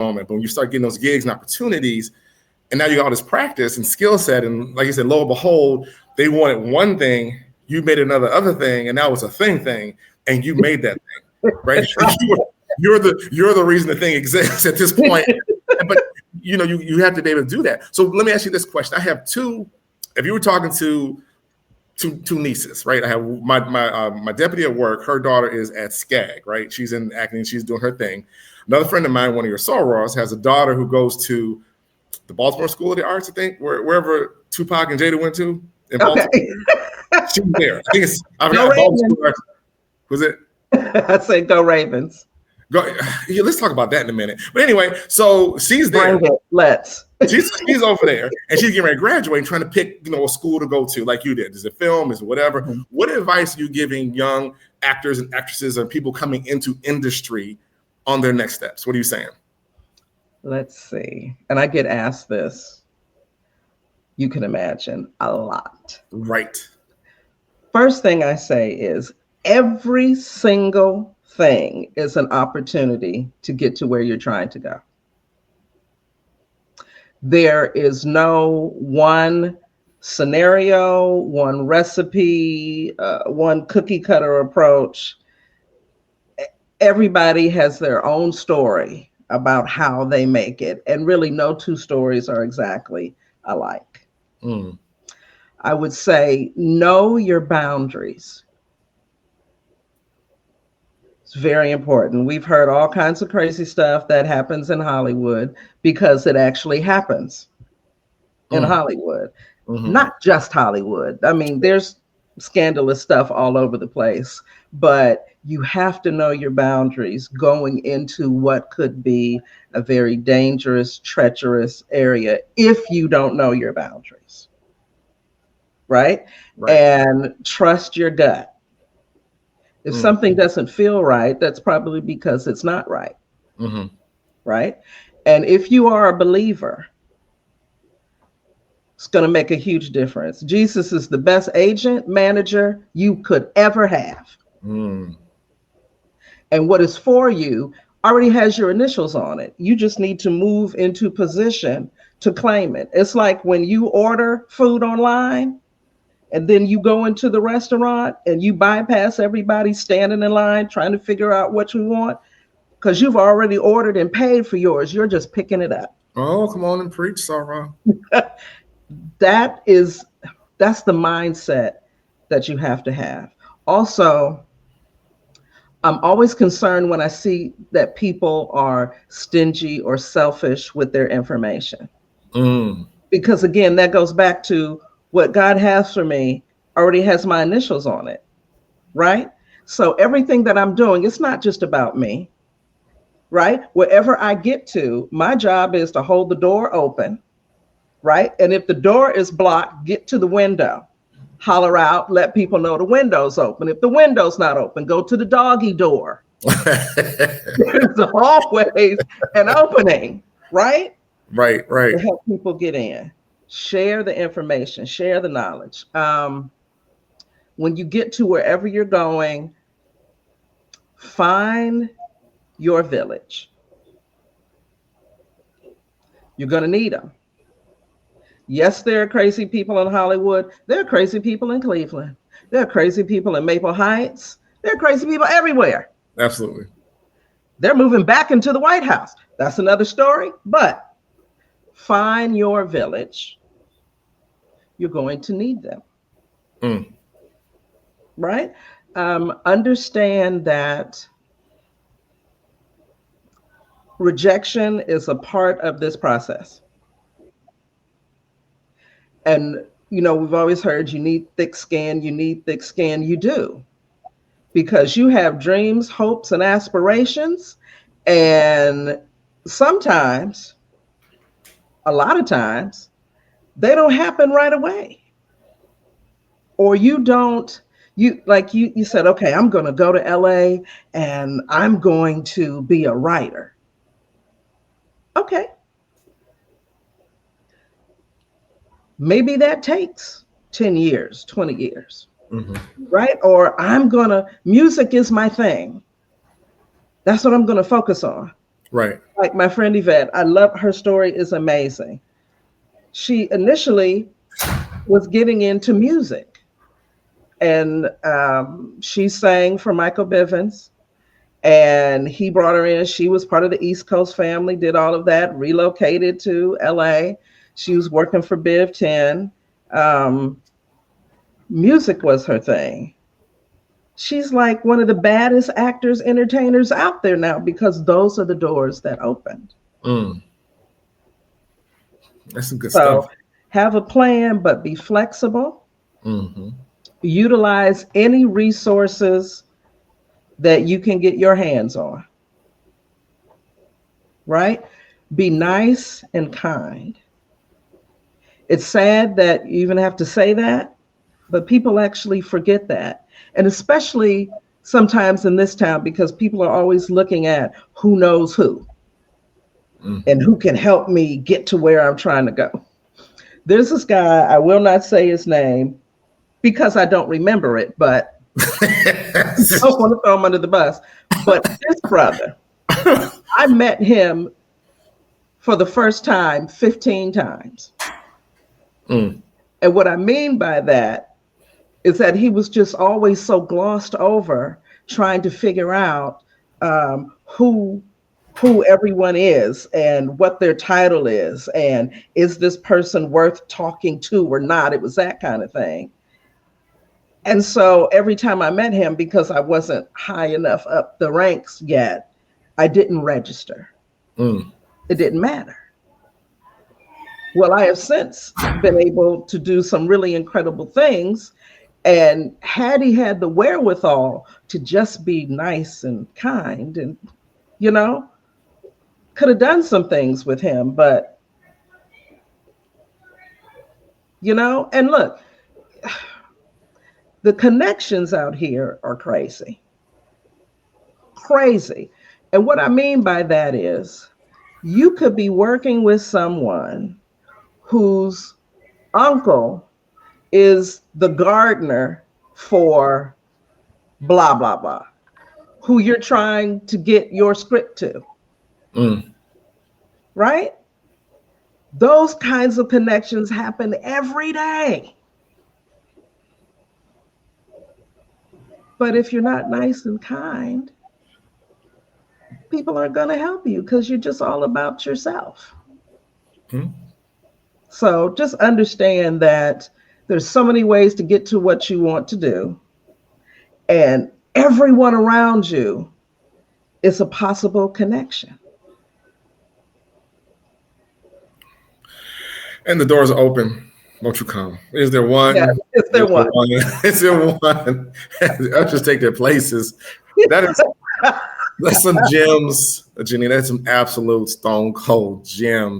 moment. But when you start getting those gigs and opportunities, and now you got all this practice and skill set, and like you said, lo and behold, they wanted one thing, you made another other thing, and now it's a thing, and you made that thing, right? Right. You're the reason the thing exists at this point. But you have to be able to do that. So let me ask you this question. I have two. If you were talking to two nieces, right? I have my deputy at work. Her daughter is at SCAG, right? She's in acting. She's doing her thing. Another friend of mine, one of your sorors, has a daughter who goes to the Baltimore School of the Arts, I think, wherever Tupac and Jada went to in Baltimore. She's there. I think it's Baltimore School of Arts. Was it? I say go Ravens. Yeah, let's talk about that in a minute. But anyway, so she's there. Bring it. Let's. She's over there, and she's getting ready to graduate and trying to pick, a school to go to, like you did. Is it film? Is it whatever? Mm-hmm. What advice are you giving young actors and actresses and people coming into industry on their next steps? What are you saying? Let's see. And I get asked this, you can imagine, a lot. Right. First thing I say is every single thing is an opportunity to get to where you're trying to go. There is no one scenario, one recipe, one cookie cutter approach. Everybody has their own story about how they make it. And really no two stories are exactly alike. Mm. I would say know your boundaries. It's very important. We've heard all kinds of crazy stuff that happens in Hollywood because it actually happens in Hollywood. Mm-hmm. Not just Hollywood. I mean, there's scandalous stuff all over the place, but you have to know your boundaries going into what could be a very dangerous, treacherous area if you don't know your boundaries. Right? And trust your gut. If something doesn't feel right, that's probably because it's not right. Mm-hmm. Right? And if you are a believer, it's going to make a huge difference. Jesus is the best agent, manager you could ever have. Mm. And what is for you already has your initials on it. You just need to move into position to claim it. It's like when you order food online, and then you go into the restaurant and you bypass everybody standing in line trying to figure out what you want because you've already ordered and paid for yours. You're just picking it up. Oh, come on and preach, Sarah. That's the mindset that you have to have. Also, I'm always concerned when I see that people are stingy or selfish with their information. Because again, that goes back to what God has for me already has my initials on it, right? So everything that I'm doing, it's not just about me, right? Wherever I get to, my job is to hold the door open, right? And if the door is blocked, get to the window, holler out, let people know the window's open. If the window's not open, go to the doggy door. There's always an opening, right? Right. To help people get in. Share the information, share the knowledge. When you get to wherever you're going, find your village. You're going to need them. Yes, there are crazy people in Hollywood. There are crazy people in Cleveland. There are crazy people in Maple Heights. There are crazy people everywhere. Absolutely. They're moving back into the White House. That's another story, but find your village. You're going to need them. Right? Understand that rejection is a part of this process. And, we've always heard you need thick skin, you do. Because you have dreams, hopes, and aspirations. And sometimes, a lot of times, they don't happen right away. Or you said, okay, I'm going to go to LA and I'm going to be a writer. Okay. Maybe that takes 10 years, 20 years, right? Or music is my thing. That's what I'm going to focus on. Right. Like my friend Yvette, I love her story is amazing. She initially was getting into music, and she sang for Michael Bivins, and he brought her in. She was part of the East Coast family, did all of that, relocated to LA. She was working for Biv 10. Music was her thing. She's like one of the baddest actors, entertainers out there now because those are the doors that opened. Mm. That's some good So stuff. have a plan, but be flexible. Mm-hmm. Utilize any resources that you can get your hands on, right? Be nice and kind. It's sad that you even have to say that, but people actually forget that. And especially sometimes in this town, because people are always looking at who knows who and who can help me get to where I'm trying to go. There's this guy, I will not say his name because I don't remember it, but I don't want to throw him under the bus. But this brother, I met him for the first time 15 times. Mm. And what I mean by that is that he was just always so glossed over trying to figure out who everyone is and what their title is and is this person worth talking to or not. It was that kind of thing. And so every time I met him, because I wasn't high enough up the ranks yet, I didn't register. Mm. It didn't matter. Well, I have since been able to do some really incredible things. And had he had the wherewithal to just be nice and kind and, you know, could have done some things with him. But, you know, and look, the connections out here are crazy. Crazy. And what I mean by that is you could be working with someone whose uncle is the gardener for blah, blah, blah, who you're trying to get your script to. Mm. Right? Those kinds of connections happen every day. But if you're not nice and kind, people aren't going to help you because you're just all about yourself. Mm. So just understand that there's so many ways to get to what you want to do. And everyone around you is a possible connection. And the doors are open. Won't you come? Is there one? Yeah, is there one? Is there one? Ushers take their places. That's some gems, Jenny. That's some absolute stone cold gems.